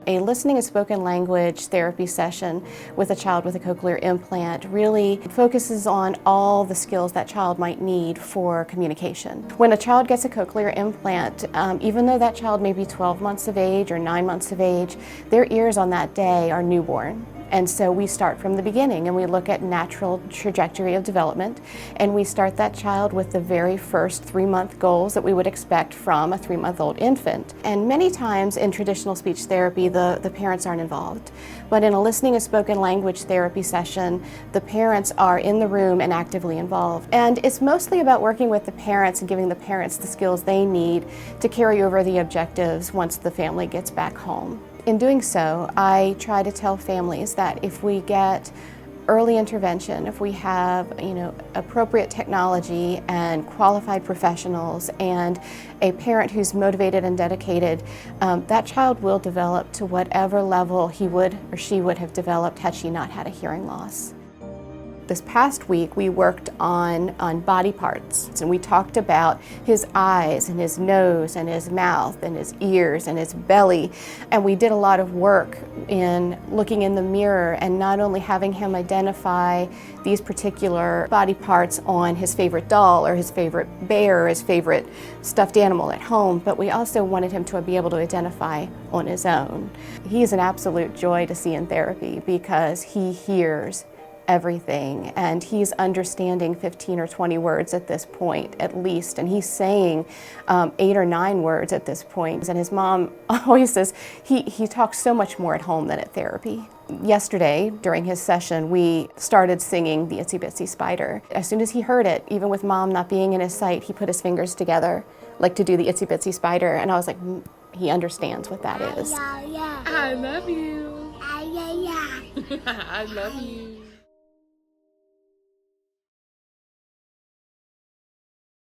A listening and spoken language therapy session with a child with a cochlear implant really focuses on all the skills that child might need for communication. When a child gets a cochlear implant, even though that child may be 12 months of age or 9 months of age, their ears on that day are newborn. And so we start from the beginning and we look at natural trajectory of development, and we start that child with the very first 3-month goals that we would expect from a 3-month-old infant. And many times in traditional speech therapy, the parents aren't involved. But in a listening and spoken language therapy session, the parents are in the room and actively involved. And it's mostly about working with the parents and giving the parents the skills they need to carry over the objectives once the family gets back home. In doing so, I try to tell families that if we get early intervention, if we have appropriate technology and qualified professionals and a parent who's motivated and dedicated, that child will develop to whatever level he would or she would have developed had she not had a hearing loss. This past week we worked on body parts, and we talked about his eyes and his nose and his mouth and his ears and his belly, and we did a lot of work in looking in the mirror and not only having him identify these particular body parts on his favorite doll or his favorite bear or his favorite stuffed animal at home, but we also wanted him to be able to identify on his own. He's an absolute joy to see in therapy because he hears everything, and he's understanding 15 or 20 words at this point at least, and he's saying 8 or 9 words at this point. And his mom always says he talks so much more at home than at therapy. Yesterday, during his session, we started singing the Itsy Bitsy Spider. As soon as he heard it, even with Mom not being in his sight, he put his fingers together like to do the Itsy Bitsy Spider, and I was like, he understands what that is. I love you. I love you.